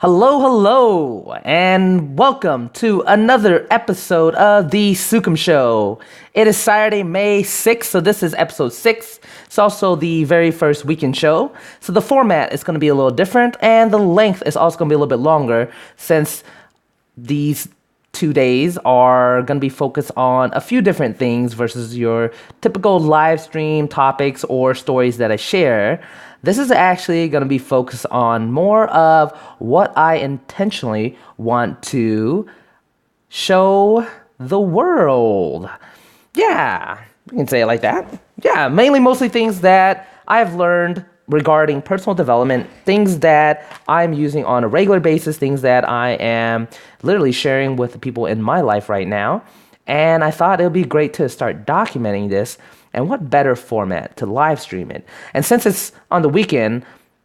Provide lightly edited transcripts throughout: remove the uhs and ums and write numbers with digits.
Hello, and welcome to another episode of the Sukhum Show. It is Saturday, May 6th, so this is episode 6. It's also the very first weekend show, so the format is going to be a little different, and the length is also going to be a little bit longer since these 2 days are going to be focused on a few different things versus your typical live stream topics or stories that I share. This is actually going to be focused on more of what I intentionally want to show the world. Yeah, we can say it like that. Yeah, mostly things that I've learned regarding personal development, things that I'm using on a regular basis, things that I am literally sharing with the people in my life right now. And I thought it would be great to start documenting this. And what better format to live stream it? And since it's on the weekend,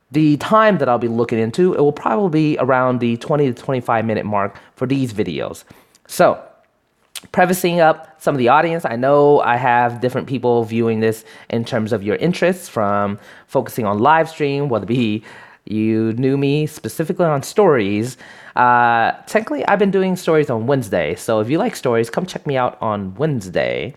the time that I'll be looking into, it will probably be around the 20 to 25 minute mark for these videos. So, prefacing up some of the audience, I know I have different people viewing this in terms of your interests, from focusing on live stream, whether it be you knew me specifically on stories. Technically, I've been doing stories on Wednesday. So if you like stories, come check me out on Wednesday.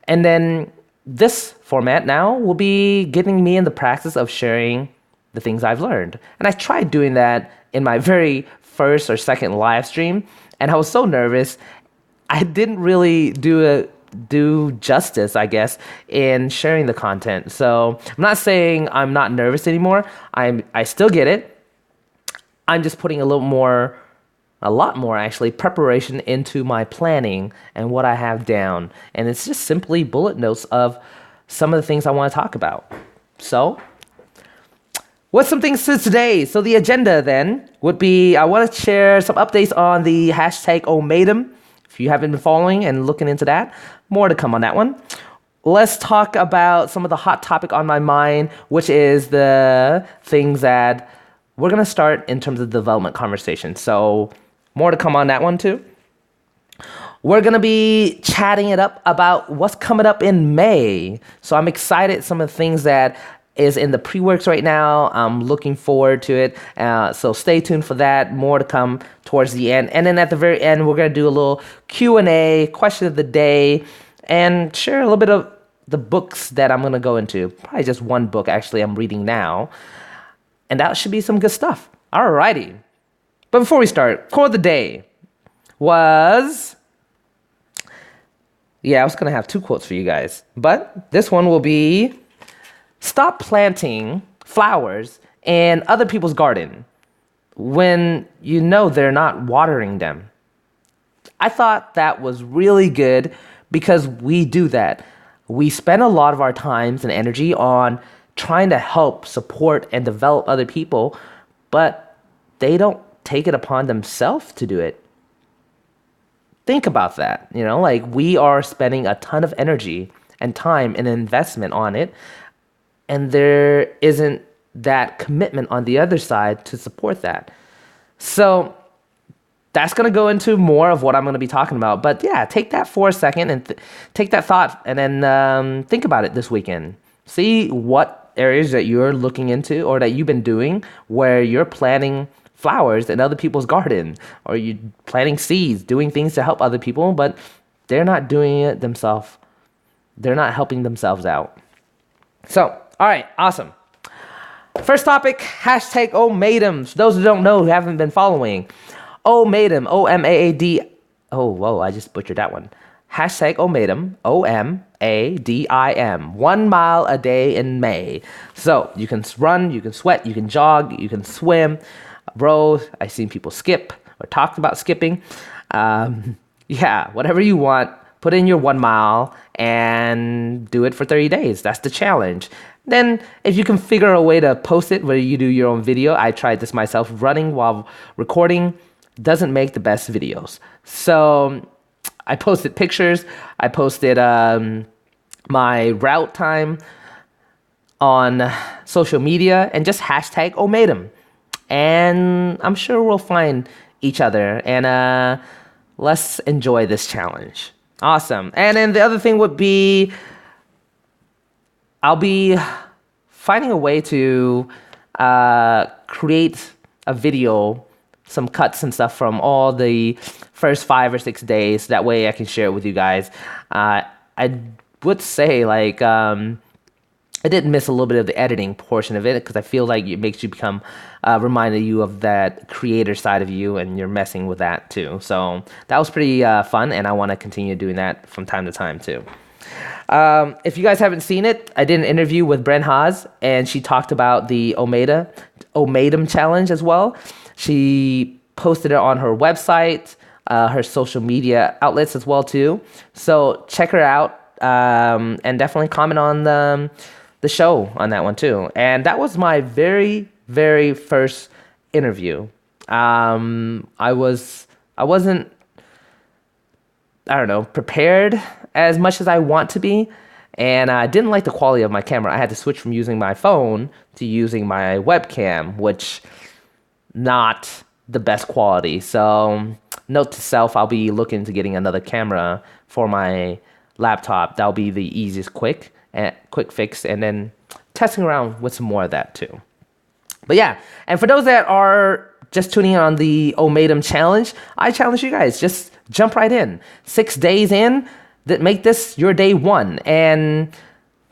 And then this format now will be getting me in the practice of sharing the things I've learned. And I tried doing that in my very first or second live stream, and I was so nervous. I didn't really do justice, I guess, in sharing the content. So I'm not saying I'm not nervous anymore. I still get it. I'm just putting a lot more actually, preparation into my planning and what I have down. And it's just simply bullet notes of some of the things I want to talk about. So, what's some things to today? So the agenda then would be, I want to share some updates on the hashtag #OMADEM. If you haven't been following and looking into that, more to come on that one. Let's talk about some of the hot topic on my mind, which is the things that we're going to start in terms of development conversation. So more to come on that one too. We're going to be chatting it up about what's coming up in May. So I'm excited, some of the things that is in the pre-works right now. I'm looking forward to it. So stay tuned for that. More to come towards the end. And then at the very end, we're going to do a little Q&A, question of the day, and share a little bit of the books that I'm going to go into. Probably just one book, actually, I'm reading now. And that should be some good stuff. Alrighty. But before we start, quote of the day was... I was going to have two quotes for you guys. But this one will be... Stop planting flowers in other people's garden when you know they're not watering them. I thought that was really good because we do that. We spend a lot of our times and energy on trying to help, support, and develop other people, but they don't take it upon themselves to do it. Think about that. Like, we are spending a ton of energy and time and investment on it, and there isn't that commitment on the other side to support that. So that's going to go into more of what I'm going to be talking about. But yeah, take that for a second and take that thought, and then think about it this weekend. See what areas that you're looking into or that you've been doing where you're planting flowers in other people's garden, or you're planting seeds, doing things to help other people, but they're not doing it themselves. They're not helping themselves out. So, all right, awesome. First topic, hashtag #OMADEM. For those who don't know, who haven't been following, #OMADEM, O-M-A-A-D. Oh, whoa, I just butchered that one. Hashtag #OMADEM, O-M-A-D-I-M. 1 mile a day in May. So you can run, you can sweat, you can jog, you can swim, row. I've seen people skip or talked about skipping. Whatever you want. Put in your 1 mile and do it for 30 days. That's the challenge. Then if you can figure a way to post it where you do your own video, I tried this myself. Running while recording doesn't make the best videos. So I posted pictures. I posted my route time on social media and just hashtag #OMADEM. And I'm sure we'll find each other, and let's enjoy this challenge. Awesome. And then the other thing would be, I'll be finding a way to create a video, some cuts and stuff from all the first 5 or 6 days. That way I can share it with you guys. I would say like I did miss a little bit of the editing portion of it because I feel like it makes you become reminded you of that creator side of you, and you're messing with that too. So that was pretty fun, and I want to continue doing that from time to time too. If you guys haven't seen it, I did an interview with Bren Haas, and she talked about the Omatum challenge as well. She posted it on her website, her social media outlets as well too. So check her out, and definitely comment on the show on that one too. And that was my very, very first interview. I wasn't, I don't know, prepared as much as I want to be. And I didn't like the quality of my camera. I had to switch from using my phone to using my webcam, which not the best quality. So note to self, I'll be looking to getting another camera for my laptop. That'll be the easiest quick fix, and then testing around with some more of that too. But yeah, and for those that are just tuning in on the Omatum challenge, I challenge you guys, just jump right in. 6 days in, that make this your day one, and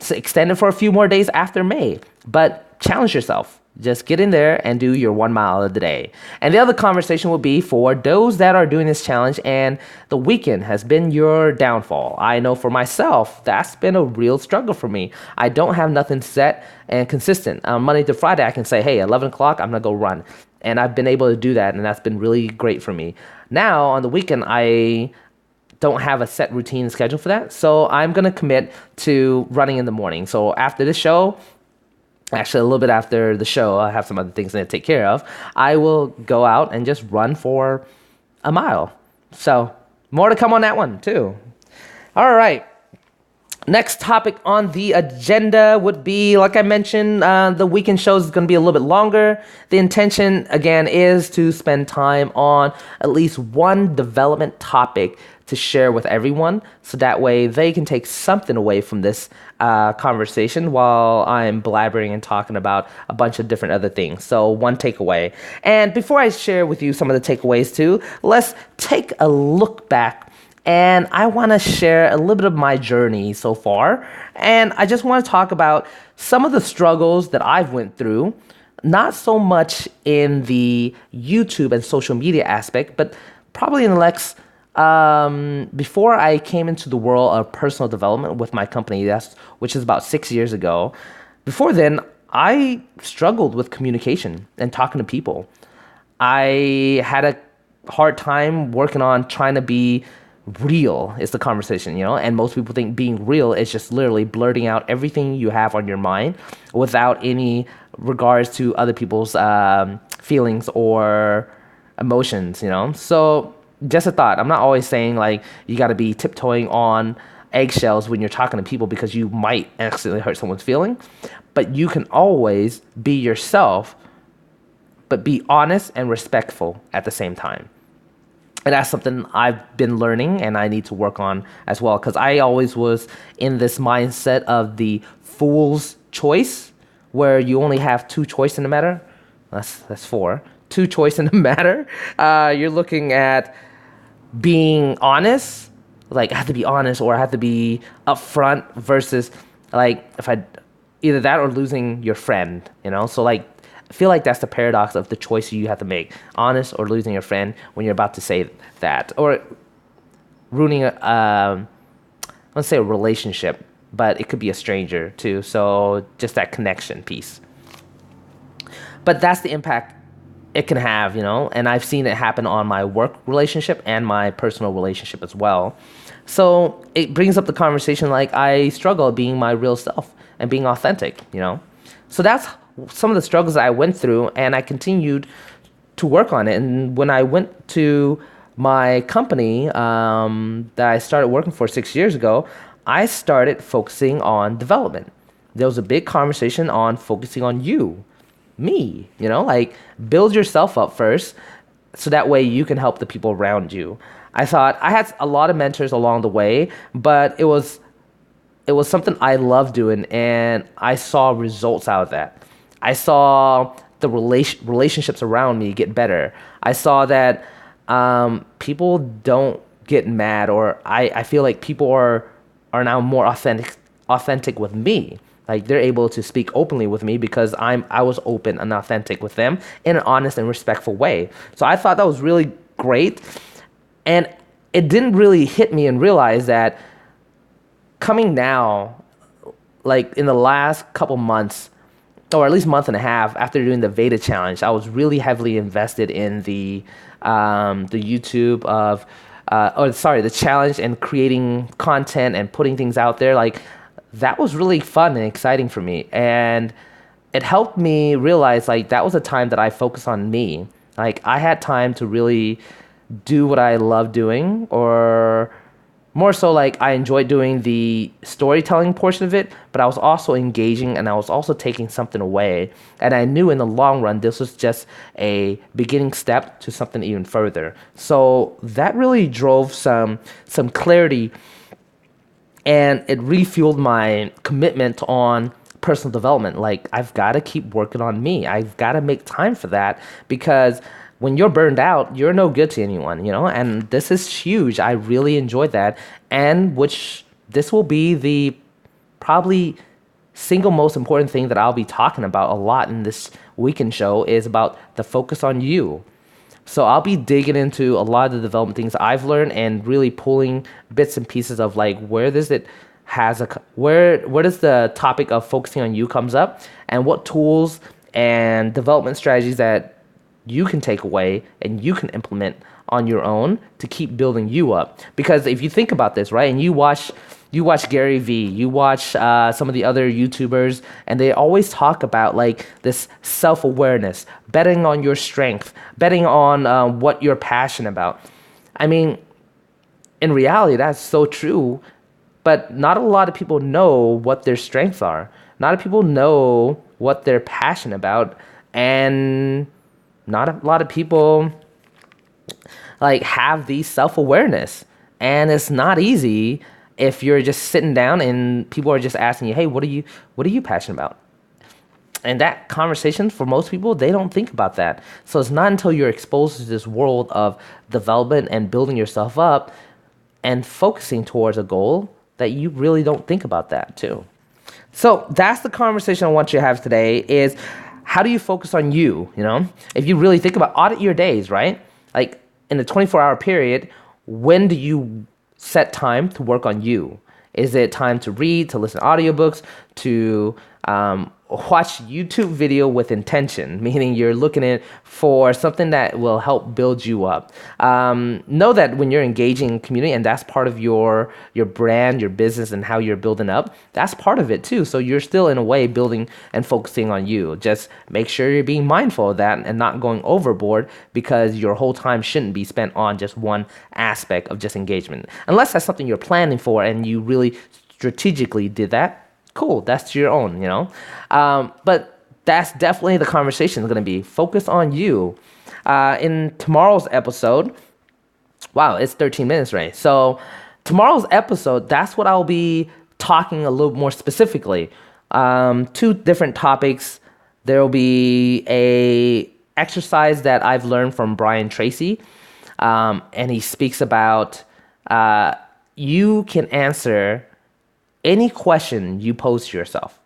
extend it for a few more days after May. But challenge yourself. Just get in there and do your 1 mile of the day. And the other conversation will be for those that are doing this challenge and the weekend has been your downfall. I know for myself, that's been a real struggle for me. I don't have nothing set and consistent. On Monday to Friday, I can say, hey, 11 o'clock, I'm going to go run. And I've been able to do that, and that's been really great for me. Now, on the weekend, I don't have a set routine schedule for that. So I'm going to commit to running in the morning. So after this show, actually a little bit after the show, I have some other things I need to take care of, I will go out and just run for a mile. So more to come on that one too. All right. Next topic on the agenda would be, like I mentioned, the weekend shows is going to be a little bit longer. The intention, again, is to spend time on at least one development topic to share with everyone, so that way they can take something away from this conversation while I'm blabbering and talking about a bunch of different other things. So one takeaway. And before I share with you some of the takeaways too, let's take a look back. And I want to share a little bit of my journey so far. And I just want to talk about some of the struggles that I've went through, not so much in the YouTube and social media aspect, but probably in the next, before I came into the world of personal development with my company, which is about 6 years ago. Before then, I struggled with communication and talking to people. I had a hard time working on trying to be real is the conversation, and most people think being real is just literally blurting out everything you have on your mind without any regards to other people's feelings or emotions, So just a thought. I'm not always saying like you got to be tiptoeing on eggshells when you're talking to people because you might accidentally hurt someone's feeling, but you can always be yourself, but be honest and respectful at the same time. And that's something I've been learning and I need to work on as well, because I always was in this mindset of the fool's choice, where you only have two choices in the matter. That's four. Two choices in the matter. You're looking at being honest, like I have to be honest or I have to be upfront, versus like if I either that or losing your friend, So like I feel like that's the paradox of the choice you have to make: honest or losing your friend when you're about to say that, or ruining I don't say a relationship, but it could be a stranger too. So just that connection piece. But that's the impact it can have, and I've seen it happen on my work relationship and my personal relationship as well. So it brings up the conversation like I struggle being my real self and being authentic, So that's some of the struggles I went through, and I continued to work on it. And when I went to my company that I started working for 6 years ago, I started focusing on development. There was a big conversation on focusing on me, like build yourself up first so that way you can help the people around you. I thought I had a lot of mentors along the way, but it was something I loved doing, and I saw results out of that. I saw the relationships around me get better. I saw that people don't get mad, or I feel like people are now more authentic with me. Like they're able to speak openly with me because I was open and authentic with them in an honest and respectful way. So I thought that was really great. And it didn't really hit me and realize that coming now, like in the last couple months, or at least month and a half after doing the Veda challenge, I was really heavily invested in the YouTube of, the challenge and creating content and putting things out there. Like that was really fun and exciting for me, and it helped me realize like that was a time that I focused on me. Like I had time to really do what I love doing, or more so like I enjoyed doing the storytelling portion of it, but I was also engaging and I was also taking something away. And I knew in the long run, this was just a beginning step to something even further. So that really drove some clarity, and it refueled my commitment on personal development. Like I've got to keep working on me. I've got to make time for that, because when you're burned out, you're no good to anyone, and this is huge. I really enjoyed that. And which this will be the probably single most important thing that I'll be talking about a lot in this weekend show is about the focus on you. So I'll be digging into a lot of the development things I've learned and really pulling bits and pieces of like where does the topic of focusing on you comes up, and what tools and development strategies that you can take away and you can implement on your own to keep building you up. Because if you think about this, right, and you watch Gary Vee, you watch some of the other YouTubers, and they always talk about like this self-awareness, betting on your strength, betting on what you're passionate about. I mean, in reality, that's so true, but not a lot of people know what their strengths are. Not a lot of people know what they're passionate about, and not a lot of people like have the self-awareness. And it's not easy if you're just sitting down and people are just asking you, hey, what are you passionate about? And that conversation, for most people, they don't think about that. So it's not until you're exposed to this world of development and building yourself up and focusing towards a goal that you really don't think about that too. So that's the conversation I want you to have today is, how do you focus on you? If you really think about, audit your days, right? Like in a 24-hour period, when do you set time to work on you? Is it time to read, to listen to audiobooks, to watch YouTube video with intention, meaning you're looking at for something that will help build you up? Know that when you're engaging in community, and that's part of your brand, your business, and how you're building up, that's part of it too. So you're still in a way building and focusing on you. Just make sure you're being mindful of that and not going overboard, because your whole time shouldn't be spent on just one aspect of just engagement. Unless that's something you're planning for and you really strategically did that. Cool, that's your own, but that's definitely the conversation is going to be focus on you. In tomorrow's episode, wow, it's 13 minutes, right? So tomorrow's episode, that's what I'll be talking a little more specifically. Two different topics. There will be a exercise that I've learned from Brian Tracy, and he speaks about you can answer any question you pose to yourself.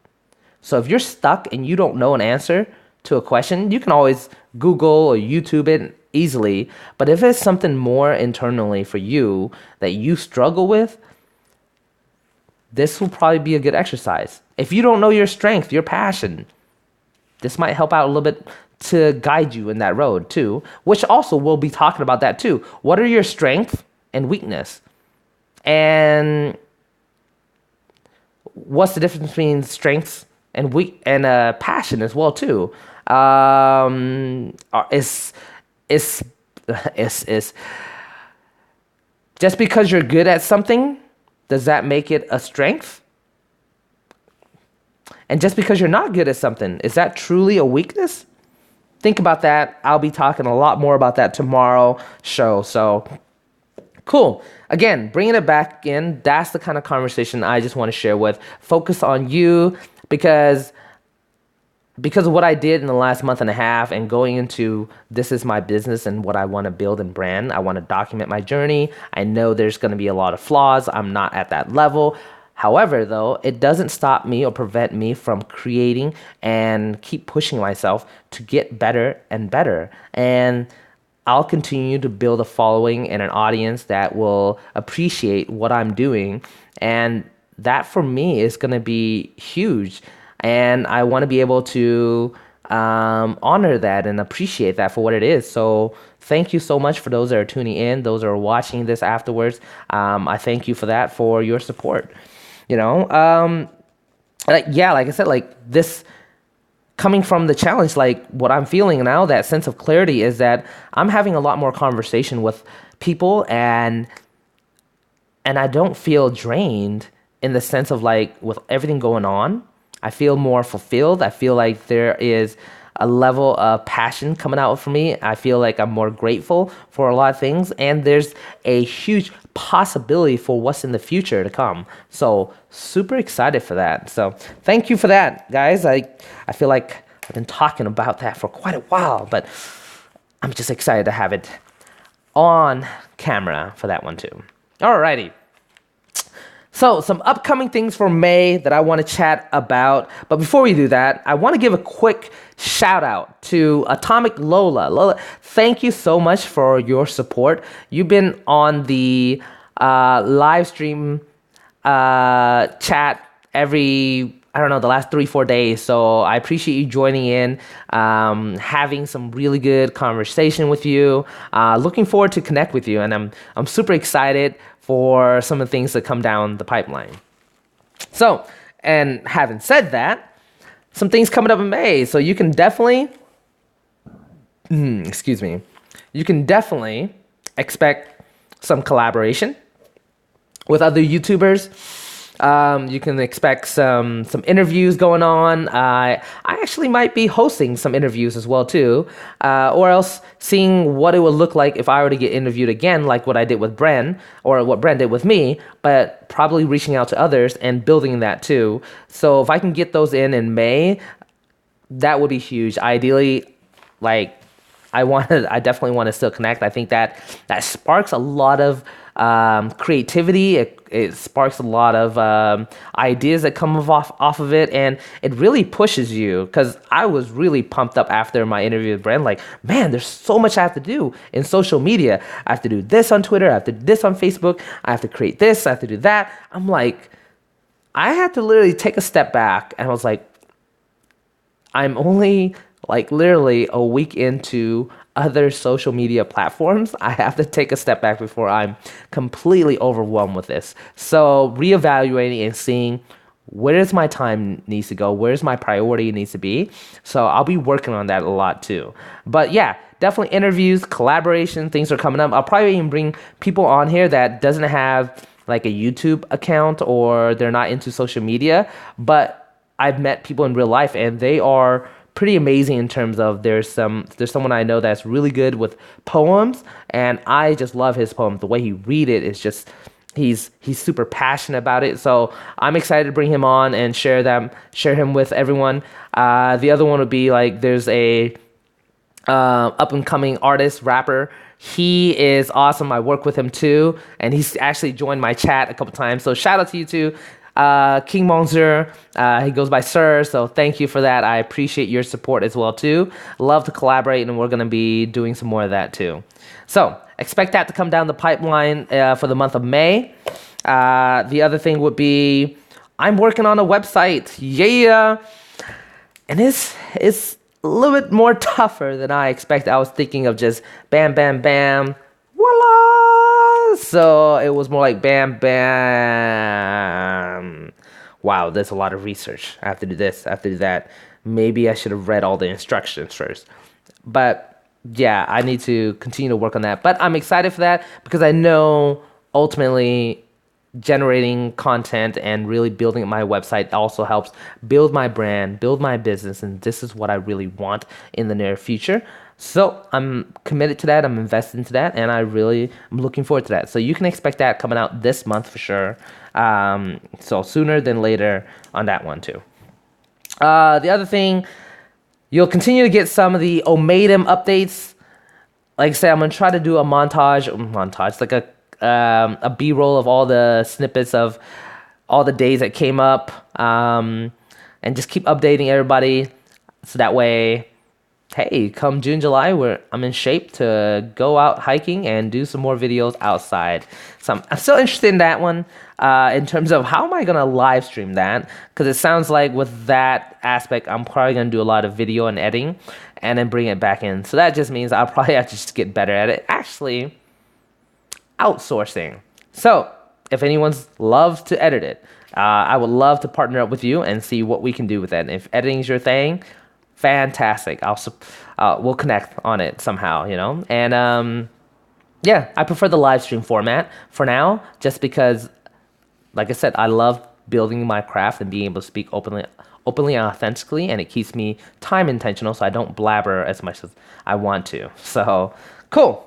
So if you're stuck and you don't know an answer to a question, you can always Google or YouTube it easily. But if it's something more internally for you that you struggle with, this will probably be a good exercise. If you don't know your strength, your passion, this might help out a little bit to guide you in that road too, which also we'll be talking about that too. What are your strengths and weakness? And what's the difference between strengths and passion as well too? Is just because you're good at something, does that make it a strength? And just because you're not good at something, is that truly a weakness? Think about that. I'll be talking a lot more about that tomorrow show. So cool. Again, bringing it back in, that's the kind of conversation I just want to share with. Focus on you, because because of what I did in the last month and a half and going into this is my business and what I want to build and brand, I want to document my journey. I know there's going to be a lot of flaws. I'm not at that level. However, though, it doesn't stop me or prevent me from creating and keep pushing myself to get better and better. And I'll continue to build a following and an audience that will appreciate what I'm doing. And that for me is going to be huge. And I want to be able to honor that and appreciate that for what it is. So thank you so much for those that are tuning in, those that are watching this afterwards. I thank you for that, for your support. You know, yeah, like I said, like this coming from the challenge, like what I'm feeling now, that sense of clarity is that I'm having a lot more conversation with people, and I don't feel drained in the sense of like with everything going on. I feel more fulfilled. I feel like there is a level of passion coming out for me. I feel like I'm more grateful for a lot of things, and there's a huge possibility for what's in the future to come. So super excited for that. So thank you for that, guys. I feel like I've been talking about that for quite a while, but I'm just excited to have it on camera for that one too. Alrighty. So some upcoming things for May that I want to chat about. But before we do that, I want to give a quick shout out to Atomic Lola. Lola, thank you so much for your support. You've been on the live stream chat every, I don't know, the last 3-4 days. So I appreciate you joining in, having some really good conversation with you. Looking forward to connect with you, and I'm super excited for some of the things that come down the pipeline. So, and having said that, some things coming up in May. So you can definitely, excuse me, you can definitely expect some collaboration with other YouTubers. You can expect some interviews going on. I actually might be hosting some interviews as well too, or else seeing what it would look like if I were to get interviewed again, like what I did with Bren, or what Bren did with me, but probably reaching out to others and building that too. So if I can get those in May, that would be huge. Ideally, like I definitely want to still connect. I think that sparks a lot of creativity. It sparks a lot of ideas that come off of it, and it really pushes you, because I was really pumped up after my interview with Brent. Like, man, there's so much I have to do in social media. I have to do this on Twitter. I have to do this on Facebook. I have to create this. I have to do that. I'm like, I had to literally take a step back, and I was like, I'm only like literally a week into other social media platforms. I have to take a step back before I'm completely overwhelmed with this. So reevaluating and seeing where does my time needs to go, where's my priority needs to be. So I'll be working on that a lot too. But yeah, definitely interviews, collaboration, things are coming up. I'll probably even bring people on here that doesn't have like a YouTube account, or they're not into social media, but I've met people in real life, and they are pretty amazing in terms of there's someone I know that's really good with poems, and I just love his poems. The way he read it is just, he's super passionate about it. So I'm excited to bring him on and share him with everyone. The other one would be like, there's a up and coming artist, rapper. He is awesome. I work with him too, and he's actually joined my chat a couple times. So shout out to you too. King Monster, he goes by Sir, so thank you for that. I appreciate your support as well too. Love to collaborate, and we're going to be doing some more of that too. So expect that to come down the pipeline for the month of May. The other thing would be, I'm working on a website. Yeah, and it's a little bit more tougher than I expected. I was thinking of just bam, bam, bam, voila. So it was more like bam, bam. Wow, there's a lot of research. I have to do this, I have to do that. Maybe I should have read all the instructions first. But yeah, I need to continue to work on that. But I'm excited for that, because I know ultimately generating content and really building my website also helps build my brand, build my business, and this is what I really want in the near future. So I'm committed to that, I'm invested into that, and I'm looking forward to that. So you can expect that coming out this month for sure. So sooner than later on that one too. The other thing, You'll continue to get some of the Omatum updates. Like I said, I'm gonna try to do a montage, like a B-roll of all the snippets of all the days that came up, and just keep updating everybody, so that way, hey, come June, July, I'm in shape to go out hiking and do some more videos outside. So I'm still interested in that one, in terms of how am I gonna live stream that? Because it sounds like with that aspect, I'm probably gonna do a lot of video and editing, and then bring it back in. So that just means I'll probably have to just get better at it. Actually, outsourcing. So if anyone's loves to edit it, I would love to partner up with you and see what we can do with that. And if editing is your thing, fantastic. We'll connect on it somehow, you know. And yeah, I prefer the live stream format for now, just because, like I said, I love building my craft and being able to speak openly and authentically, and it keeps me time intentional, so I don't blabber as much as I want to. So cool.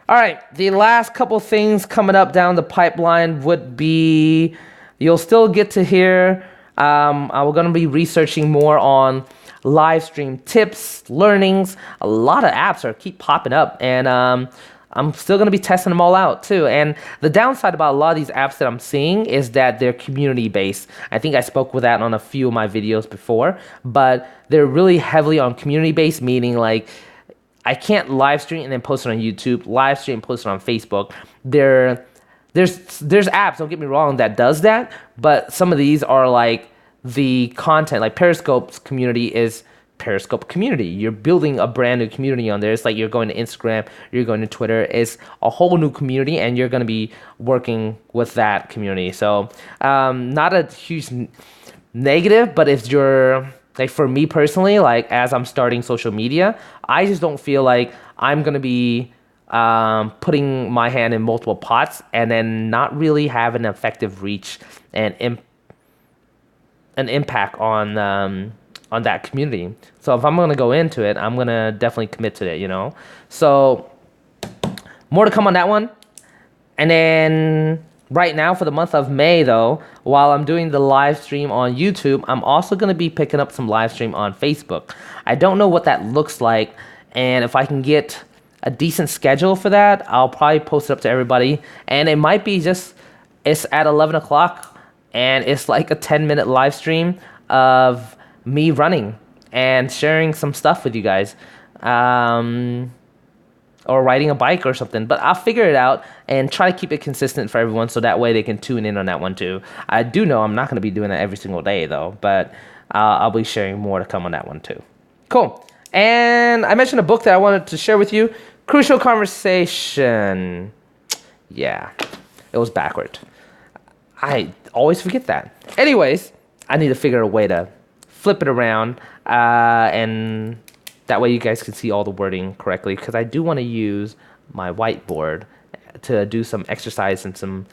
All right, the last couple things coming up down the pipeline would be, you'll still get to hear, I'm going to be researching more on live stream tips, learnings. A lot of apps keep popping up, and I'm still going to be testing them all out too. And the downside about a lot of these apps that I'm seeing is that they're community based. I think I spoke with that on a few of my videos before, but they're really heavily on community based, meaning like I can't live stream and then post it on YouTube, live stream and post it on Facebook. There's apps, don't get me wrong, that does that, but some of these are like the content, like Periscope's community is Periscope community. You're building a brand new community on there. It's like you're going to Instagram, you're going to Twitter. It's a whole new community, and you're going to be working with that community. So not a huge negative, but if you're, like for me personally, like as I'm starting social media, I just don't feel like I'm going to be putting my hand in multiple pots and then not really have an effective reach and an impact on that community. So if I'm gonna go into it, I'm gonna definitely commit to it, you know. So more to come on that one. And then right now for the month of May though, while I'm doing the live stream on YouTube, I'm also gonna be picking up some live stream on Facebook. I don't know what that looks like, and if I can get a decent schedule for that, I'll probably post it up to everybody. And it might be just, it's at 11 o'clock and it's like a 10-minute live stream of me running and sharing some stuff with you guys, or riding a bike or something. But I'll figure it out and try to keep it consistent for everyone, so that way they can tune in on that one too. I do know I'm not going to be doing that every single day though, but I'll be sharing more to come on that one too. Cool. And I mentioned a book that I wanted to share with you, Crucial Conversation. Yeah, it was backward. I always forget that. Anyways, I need to figure a way to flip it around, and that way you guys can see all the wording correctly, because I do want to use my whiteboard to do some exercise and some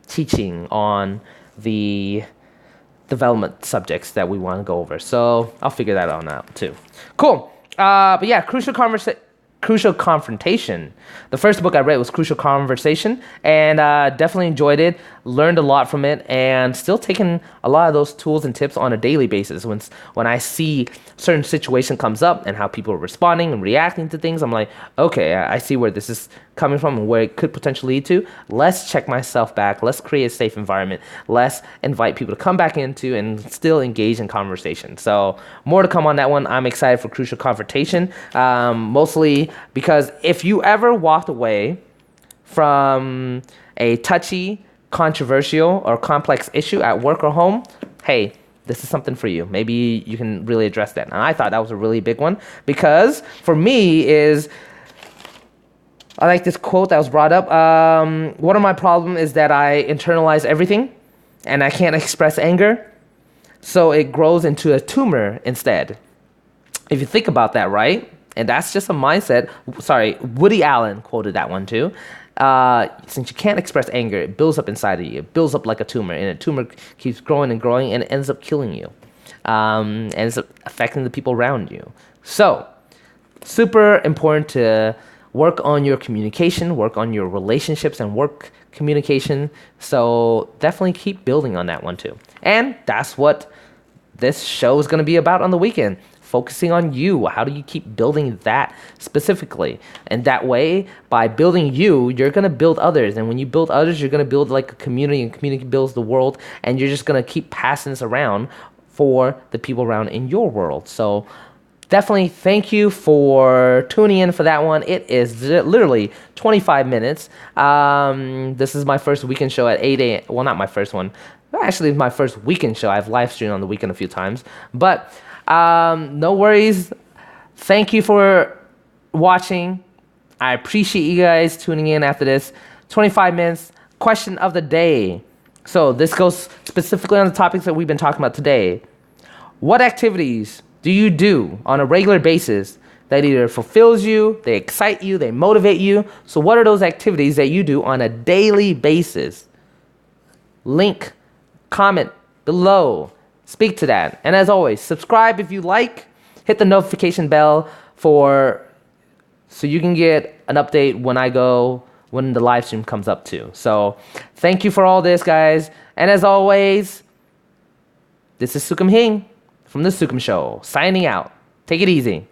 teaching on the development subjects that we want to go over. So I'll figure that on out too. Cool. But yeah, Crucial Confrontation. The first book I read was Crucial Conversation, and definitely enjoyed it, learned a lot from it, and still taking a lot of those tools and tips on a daily basis. When I see certain situation comes up and how people are responding and reacting to things, I'm like, okay, I see where this is coming from and where it could potentially lead to. Let's check myself back. Let's create a safe environment. Let's invite people to come back into and still engage in conversation. So more to come on that one. I'm excited for Crucial Confrontation, mostly because if you ever walked away from a touchy, controversial, or complex issue at work or home, hey, this is something for you. Maybe you can really address that. And I thought that was a really big one, because for me I like this quote that was brought up. One of my problems is that I internalize everything and I can't express anger, so it grows into a tumor instead. If you think about that, right? And that's just a mindset. Sorry, Woody Allen quoted that one too. Since you can't express anger, it builds up inside of you. It builds up like a tumor, and a tumor keeps growing and growing, and it ends up killing you. And it's affecting the people around you. So, super important to work on your communication, work on your relationships and work communication. So definitely keep building on that one too. And that's what this show is going to be about on the weekend. focusing on you. How do you keep building that specifically? And that way, by building you, you're going to build others. And when you build others, you're going to build like a community, and community builds the world. And you're just going to keep passing this around for the people around in your world. So definitely thank you for tuning in for that one. It is literally 25 minutes. This is my first weekend show at 8 a.m. Well, not my first one. Actually, it's my first weekend show. I've live streamed on the weekend a few times. But no worries. Thank you for watching. I appreciate you guys tuning in after this. 25 minutes. Question of the day. So this goes specifically on the topics that we've been talking about today. What activities do you do on a regular basis that either fulfills you, they excite you, they motivate you? So what are those activities that you do on a daily basis? Link, comment below, speak to that. And as always, subscribe if you like, hit the notification bell so you can get an update when the live stream comes up too. So thank you for all this, guys. And as always, this is Sukhum HING from the Sukhum Show, signing out. Take it easy.